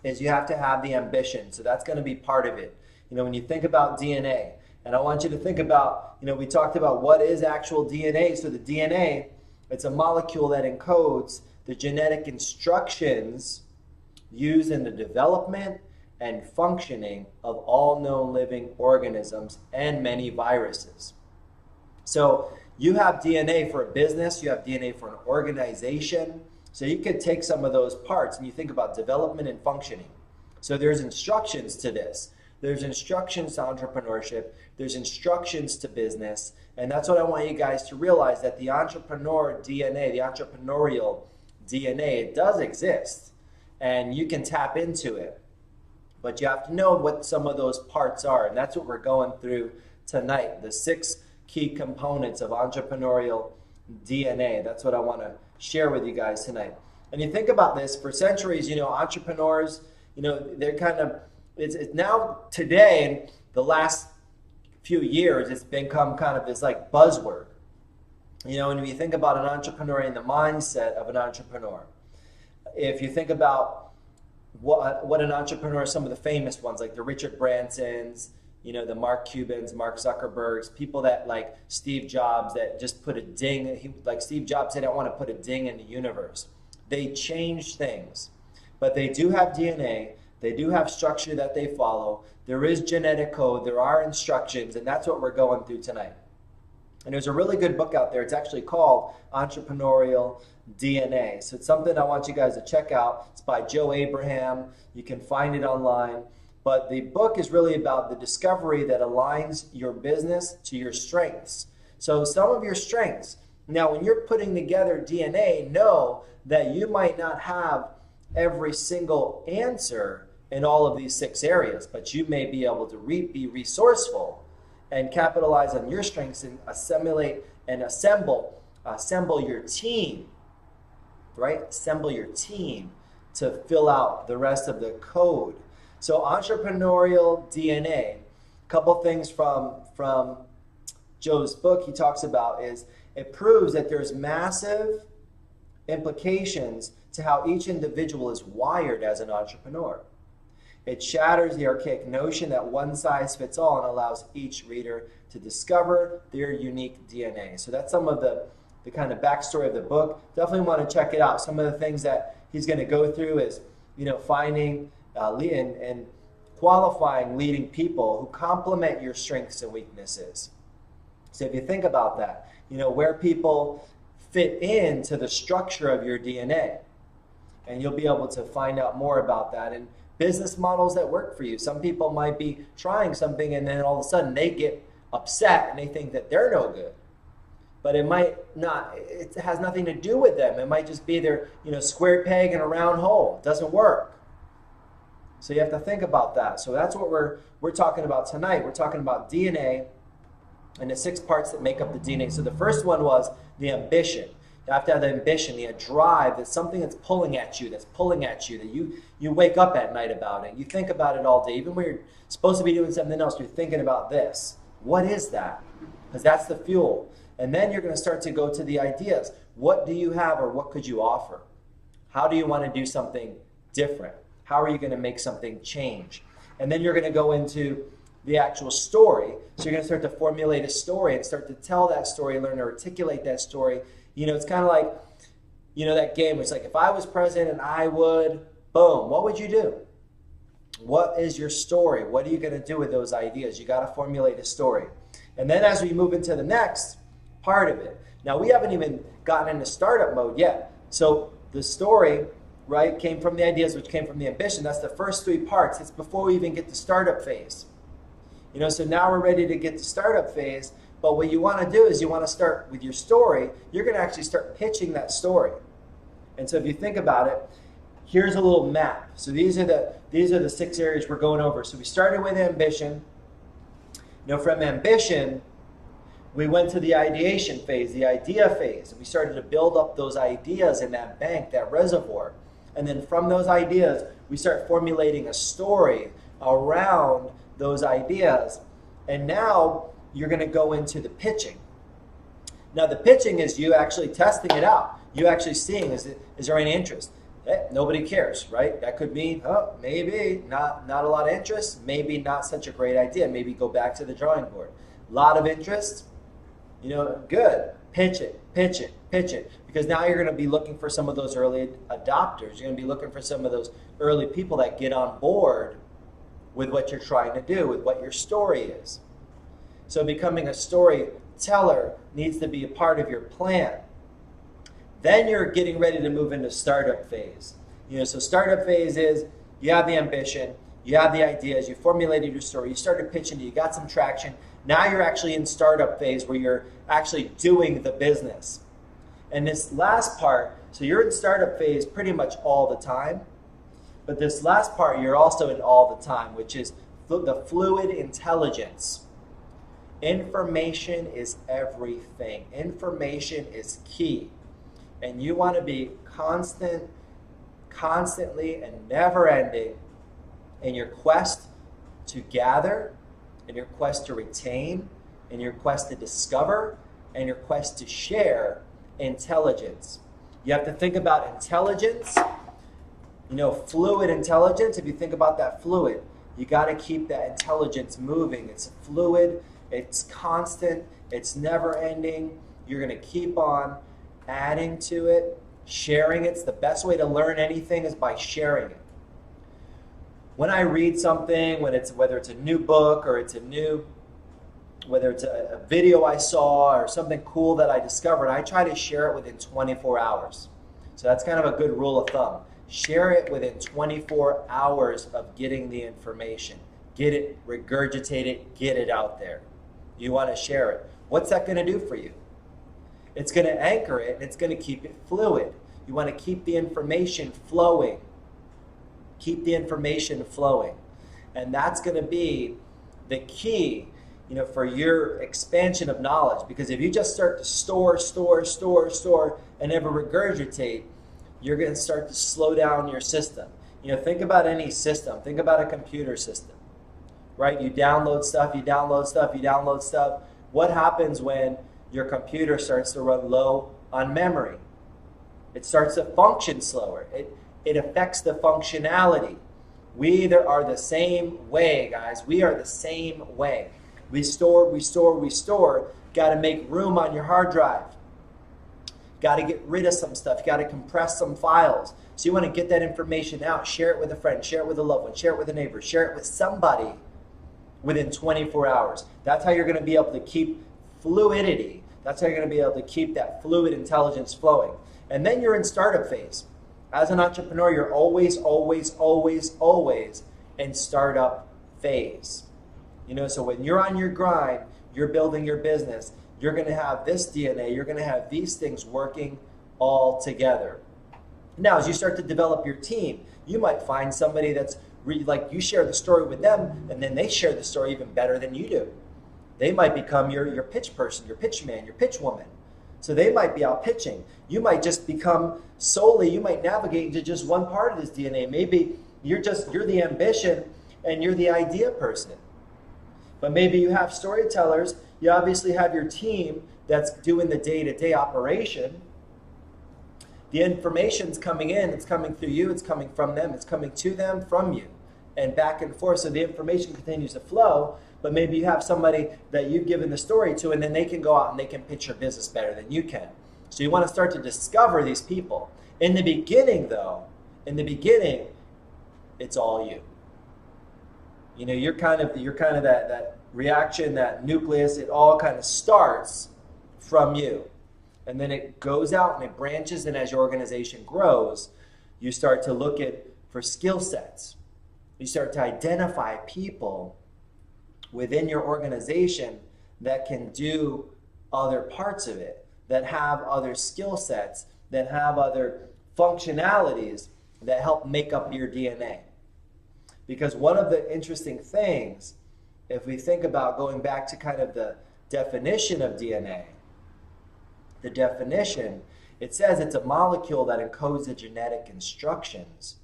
is you have to have the ambition. So that's going to be part of it. You know, when you think about DNA, and I want you to think about, you know, we talked about what is actual DNA. So the DNA, it's a molecule that encodes the genetic instructions used in the development and functioning of all known living organisms and many viruses. So you have DNA for a business, you have DNA for an organization. So you could take some of those parts and you think about development and functioning. So there's instructions to this. There's instructions to entrepreneurship. There's instructions to business. And that's what I want you guys to realize, that the entrepreneur DNA, the entrepreneurial DNA, it does exist. And you can tap into it. But you have to know what some of those parts are. And that's what we're going through tonight. The 6 key components of entrepreneurial DNA. That's what I want to share with you guys tonight. And you think about this, for centuries, you know, entrepreneurs, you know, they're kind of, it's now today, in the last few years, it's become kind of this like buzzword. You know, and when you think about an entrepreneur and the mindset of an entrepreneur, if you think about what an entrepreneur, some of the famous ones like the Richard Bransons, you know, the Mark Cubans, Mark Zuckerbergs, people that like Steve Jobs that just put a ding, like Steve Jobs said, I want to put a ding in the universe. They change things, but they do have DNA, they do have structure that they follow, there is genetic code, there are instructions, and that's what we're going through tonight. And there's a really good book out there, it's actually called Entrepreneurial DNA. So it's something I want you guys to check out. It's by Joe Abraham. You can find it online. But the book is really about the discovery that aligns your business to your strengths. So some of your strengths. Now, when you're putting together DNA, know that you might not have every single answer in all of these 6 areas, but you may be able to be resourceful and capitalize on your strengths and assimilate and assemble your team. Right? Assemble your team to fill out the rest of the code. So entrepreneurial DNA, a couple things from Joe's book he talks about is it proves that there's massive implications to how each individual is wired as an entrepreneur. It shatters the archaic notion that one size fits all and allows each reader to discover their unique DNA. So that's some of the kind of backstory of the book. Definitely want to check it out. Some of the things that he's going to go through is, you know, finding and qualifying leading people who complement your strengths and weaknesses. So if you think about that, you know, where people fit into the structure of your DNA, and you'll be able to find out more about that. And business models that work for you. Some people might be trying something and then all of a sudden they get upset and they think that they're no good. but it might not, it has nothing to do with them. It might just be their, square peg in a round hole. It doesn't work. So you have to think about that. So that's what we're talking about tonight. We're talking about DNA and the 6 parts that make up the DNA. So the first one was the ambition. You have to have the ambition, the drive, that's something that's pulling at you, that you wake up at night about it. You think about it all day. Even when you're supposed to be doing something else, you're thinking about this. What is that? Because that's the fuel. And then you're going to start to go to the ideas. What do you have, or what could you offer? How do you want to do something different? How are you going to make something change? And then you're going to go into the actual story. So you're going to start to formulate a story and start to tell that story, learn to articulate that story. It's kind of like, that game where it's like, if I was president and I would, boom, what would you do? What is your story? What are you going to do with those ideas? You got to formulate a story. And then as we move into the next part of it, now we haven't even gotten into startup mode yet. So the story, right, came from the ideas, which came from the ambition. That's the first 3 parts. It's before we even get to startup phase. So now we're ready to get to startup phase. But what you want to do is you want to start with your story. You're going to actually start pitching that story. And so if you think about it, here's a little map. So these are the 6 areas we're going over. So we started with ambition. From ambition, we went to the ideation phase, the idea phase. And we started to build up those ideas in that bank, that reservoir. And then from those ideas, we start formulating a story around those ideas. And now you're going to go into the pitching. Now the pitching is you actually testing it out. You actually seeing, is there any interest? Nobody cares, right? That could mean, maybe not a lot of interest, maybe not such a great idea. Maybe go back to the drawing board. A lot of interest, good. Pitch it. Because now you're going to be looking for some of those early adopters. You're going to be looking for some of those early people that get on board with what you're trying to do, with what your story is. So becoming a storyteller needs to be a part of your plan. Then you're getting ready to move into startup phase. So startup phase is you have the ambition, you have the ideas, you formulated your story, you started pitching, you got some traction. Now you're actually in startup phase where you're actually doing the business. And this last part, so you're in startup phase pretty much all the time. But this last part you're also in all the time, which is the fluid intelligence. Information is everything. Information is key. And you want to be constantly and never ending in your quest to gather, in your quest to retain, in your quest to discover, and your quest to share intelligence. You have to think about intelligence, fluid intelligence. If you think about that fluid, you got to keep that intelligence moving. It's fluid. It's constant. It's never ending. You're going to keep on adding to it, sharing it. It's the best way to learn anything is by sharing it. When I read something, whether it's a new book or whether it's a video I saw or something cool that I discovered, I try to share it within 24 hours. So that's kind of a good rule of thumb. Share it within 24 hours of getting the information. Get it, regurgitate it, get it out there. You want to share it. What's that going to do for you? It's going to anchor it and it's going to keep it fluid. You want to keep the information flowing. Keep the information flowing. And that's going to be the key, for your expansion of knowledge. Because if you just start to store, and never regurgitate, you're going to start to slow down your system. Think about any system. Think about a computer system, right? You download stuff. What happens when your computer starts to run low on memory? It starts to function slower. It affects the functionality. We either are the same way, guys. We are the same way. We store. Got to make room on your hard drive. Got to get rid of some stuff. Got to compress some files. So you want to get that information out. Share it with a friend. Share it with a loved one. Share it with a neighbor. Share it with somebody within 24 hours. That's how you're going to be able to keep fluidity. That's how you're going to be able to keep that fluid intelligence flowing. And then you're in startup phase. As an entrepreneur, you're always in startup phase. So when you're on your grind, you're building your business, you're going to have this DNA, you're going to have these things working all together. Now, as you start to develop your team, you might find somebody that's like you share the story with them, and then they share the story even better than you do. They might become your pitch person, your pitch man, your pitch woman. So they might be out pitching. You might just become solely, you might navigate into just one part of this DNA. Maybe you're the ambition and you're the idea person. But maybe you have storytellers, you obviously have your team that's doing the day-to-day operation. The information's coming in, it's coming through you, it's coming from them, it's coming to them, from you, and back and forth. So the information continues to flow, but maybe you have somebody that you've given the story to, and then they can go out and they can pitch your business better than you can. So you want to start to discover these people. In the beginning, though, it's all you. You know, you're kind of that reaction, that nucleus, it all kind of starts from you. And then it goes out and it branches, and as your organization grows, you start to look for skill sets. You start to identify people within your organization that can do other parts of it, that have other skill sets, that have other functionalities that help make up your DNA. Because one of the interesting things, if we think about going back to kind of the definition of DNA, the definition, it says it's a molecule that encodes the genetic instructions.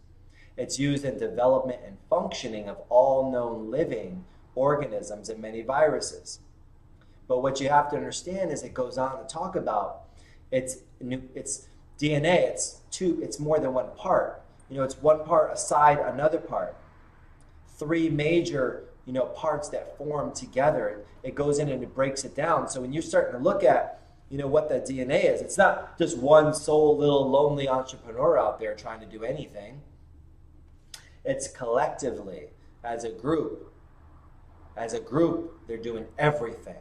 It's used in development and functioning of all known living organisms and many viruses. But what you have to understand is it goes on to talk about it's DNA. It's more than one part. You know, it's one part aside another part. Three major, parts that form together. It goes in and it breaks it down. So when you're starting to look at what that DNA is. It's not just one sole little lonely entrepreneur out there trying to do anything. It's collectively, as a group. As a group, they're doing everything.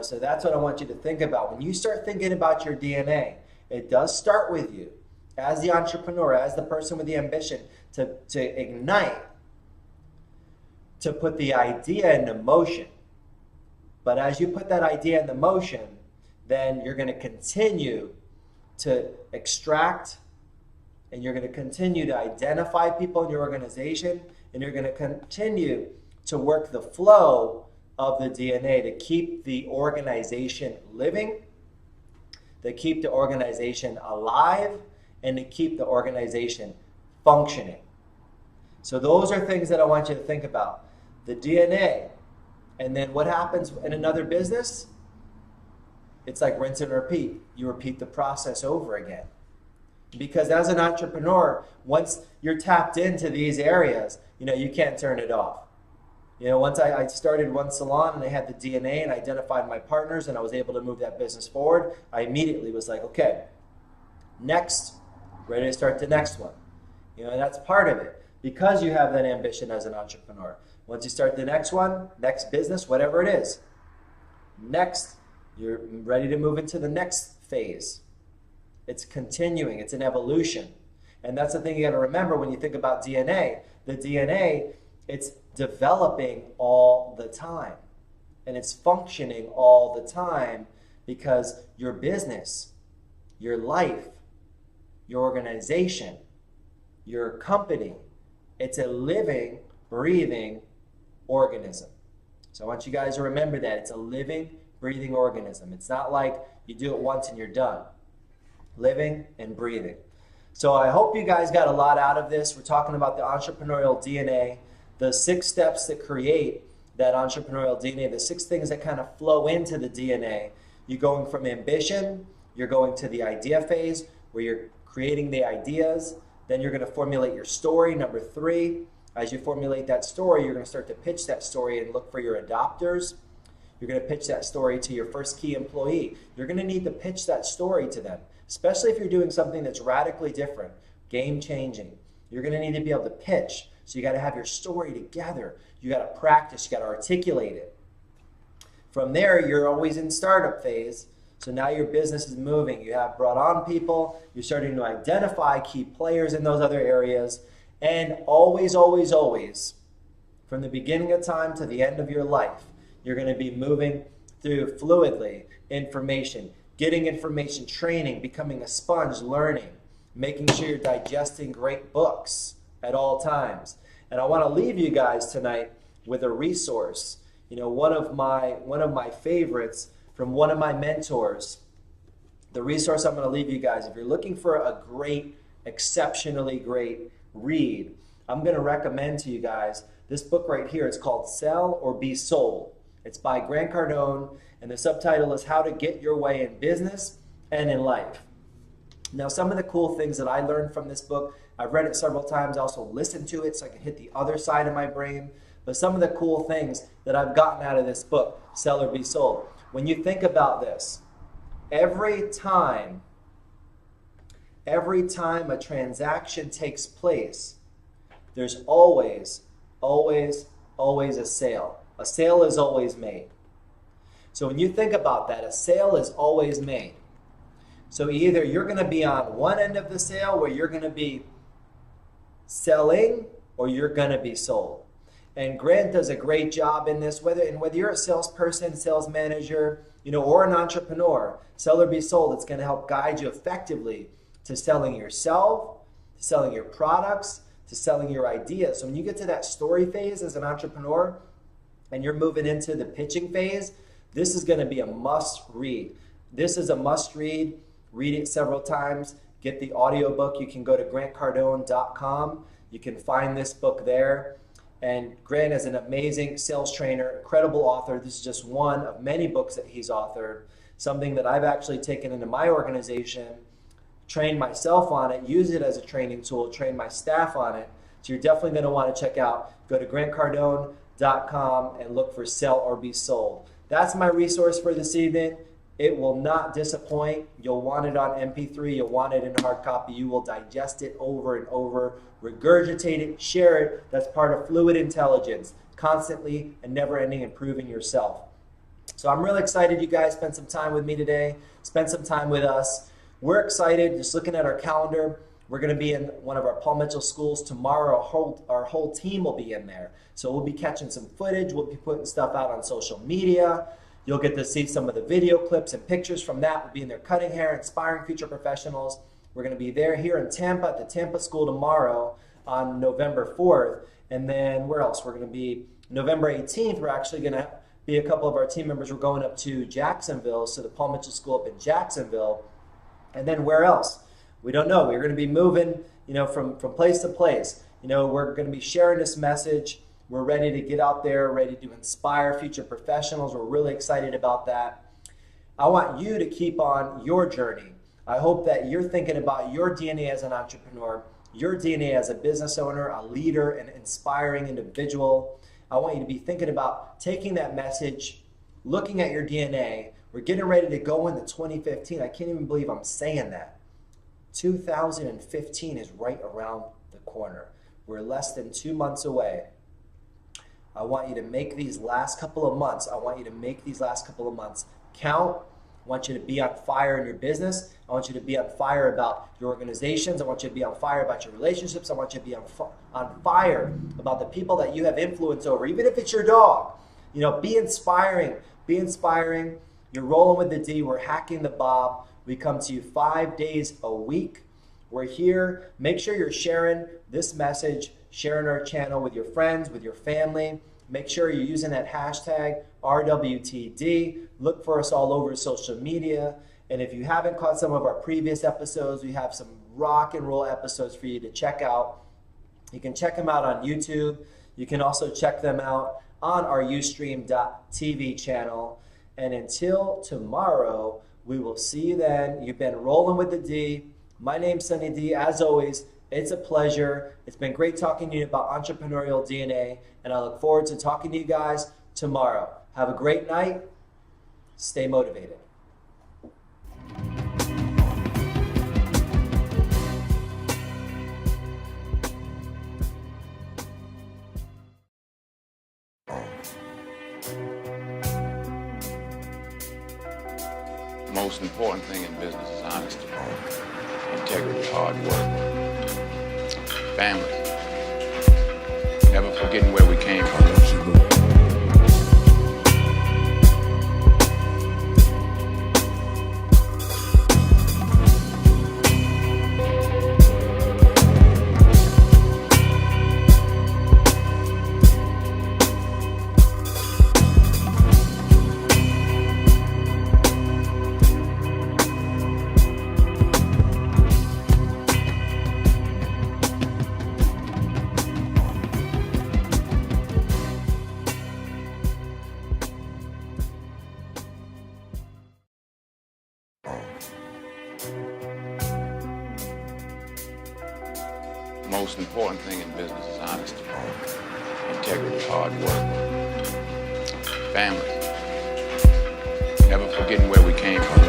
So that's what I want you to think about. When you start thinking about your DNA, it does start with you as the entrepreneur, as the person with the ambition to ignite, to put the idea into motion. But as you put that idea into motion, then you're going to continue to extract, and you're going to continue to identify people in your organization, and you're going to continue to work the flow of the DNA to keep the organization living, to keep the organization alive, and to keep the organization functioning. So those are things that I want you to think about. The DNA, and then what happens in another business? It's like rinse and repeat. You repeat the process over again. Because as an entrepreneur, once you're tapped into these areas, you can't turn it off. Once I started one salon and I had the DNA and identified my partners and I was able to move that business forward, I immediately was like, okay, next, ready to start the next one. And that's part of it. Because you have that ambition as an entrepreneur. Once you start the next one, next business, whatever it is, next, you're ready to move into the next phase. It's continuing. It's an evolution. And that's the thing you got to remember when you think about DNA. The DNA, it's developing all the time. And it's functioning all the time because your business, your life, your organization, your company, it's a living, breathing organism. So I want you guys to remember that. It's a living, breathing organism. It's not like you do it once and you're done. Living and breathing. So I hope you guys got a lot out of this. We're talking about the entrepreneurial DNA, the 6 steps that create that entrepreneurial DNA, the 6 things that kind of flow into the DNA. You're going from ambition, you're going to the idea phase where you're creating the ideas. Then you're going to formulate your story, number 3. As you formulate that story, you're going to start to pitch that story and look for your adopters. You're going to pitch that story to your first key employee. You're going to need to pitch that story to them, especially if you're doing something that's radically different, game-changing. You're going to need to be able to pitch. So you got to have your story together. You got to practice. You got to articulate it. From there, you're always in startup phase. So now your business is moving. You have brought on people. You're starting to identify key players in those other areas. And always, always, always, from the beginning of time to the end of your life, you're going to be moving through fluidly information, getting information, training, becoming a sponge, learning, making sure you're digesting great books at all times. And I want to leave you guys tonight with a resource. You know, one of my favorites from one of my mentors. The resource I'm going to leave you guys, if you're looking for a great, exceptionally great read, I'm going to recommend to you guys this book right here. It's called Sell or Be Sold. It's by Grant Cardone, and the subtitle is How to Get Your Way in Business and in Life. Now, some of the cool things that I learned from this book, I've read it several times, I also listened to it so I can hit the other side of my brain. But some of the cool things that I've gotten out of this book, Sell or Be Sold. When you think about this, every time a transaction takes place, there's always a sale. A sale is always made. So when you think about that, a sale is always made. So either you're going to be on one end of the sale where you're going to be selling or you're going to be sold. And Grant does a great job in this, whether you're a salesperson, sales manager, or an entrepreneur, Sell or Be Sold, it's going to help guide you effectively to selling yourself, to selling your products, to selling your ideas. So when you get to that story phase as an entrepreneur and you're moving into the pitching phase, this is going to be a must read. This is a must read. Read it several times. Get the audiobook. You can go to grantcardone.com. You can find this book there. And Grant is an amazing sales trainer, incredible author. This is just one of many books that he's authored, something that I've actually taken into my organization, trained myself on it, use it as a training tool, train my staff on it. So you're definitely going to want to check out. Go to grantcardone.com and look for Sell or Be Sold. That's my resource for this evening. It will not disappoint. You'll want it on MP3. You'll want it in hard copy. You will digest it over and over, regurgitate it, share it. That's part of fluid intelligence, constantly and never ending improving yourself. So I'm really excited you guys spent some time with me today, spent some time with us. We're excited, just looking at our calendar. We're going to be in one of our Paul Mitchell schools tomorrow. Our whole team will be in there. So we'll be catching some footage. We'll be putting stuff out on social media. You'll get to see some of the video clips and pictures from that. We'll be in there cutting hair, inspiring future professionals. We're going to be there here in Tampa at the Tampa School tomorrow on November 4th. And then where else? We're going to be November 18th. We're actually going to be a couple of our team members. We're going up to Jacksonville, so the Paul Mitchell School up in Jacksonville. And then where else? We don't know. We're going to be moving, from place to place. We're going to be sharing this message. We're ready to get out there, ready to inspire future professionals. We're really excited about that. I want you to keep on your journey. I hope that you're thinking about your DNA as an entrepreneur, your DNA as a business owner, a leader, an inspiring individual. I want you to be thinking about taking that message, looking at your DNA. We're getting ready to go into 2015. I can't even believe I'm saying that. 2015 is right around the corner. We're less than 2 months away. I want you to make these last couple of months. Count. I want you to be on fire in your business. I want you to be on fire about your organizations. I want you to be on fire about your relationships. I want you to be on fire about the people that you have influence over, even if it's your dog. Be inspiring. Be inspiring. You're rolling with the D. We're hacking the Bob. We come to you 5 days a week. We're here. Make sure you're sharing this message, sharing our channel with your friends, with your family. Make sure you're using that hashtag RWTD. Look for us all over social media. And if you haven't caught some of our previous episodes, we have some rock and roll episodes for you to check out. You can check them out on YouTube. You can also check them out on our Ustream.tv channel. And until tomorrow, we will see you then. You've been rolling with the D. My name's Sunny D. As always, it's a pleasure. It's been great talking to you about entrepreneurial DNA, and I look forward to talking to you guys tomorrow. Have a great night. Stay motivated. The most important thing in business is honesty, integrity, hard work, family, never forgetting where we came from. most important thing in business is honesty, integrity, hard work, family. Never forgetting where we came from.